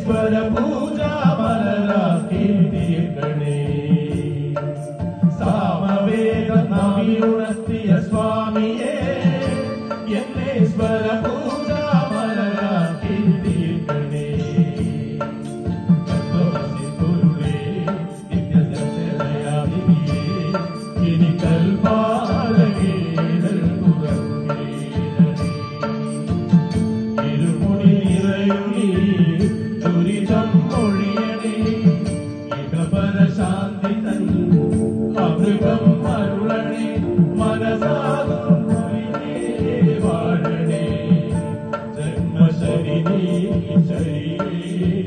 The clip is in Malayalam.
എന്നേശ്വര പൂജാ മലരാക്കി തീർക്കണേ. സാമവേദം നവിലുണർത്തിയ സ്വാമിയെ എന്നേശ്വര പൂജാ മലരാക്കി തീർക്കണേ. തത്വമസിപ്പൊരുളേ നിത്യസത്യദയാനിധിയേ ഇനി കൽപ്പാലകേടൽ തുറക്കേണമേ. ഇരുമുടി നിറയുകി ദുരിതം ഒഴിയണേ. ഇഹപരശാന്തി തൻ അമൃതം അരുളണേ. മനസാകും വാഴണേ. ജന്മശരീ ശരീരേ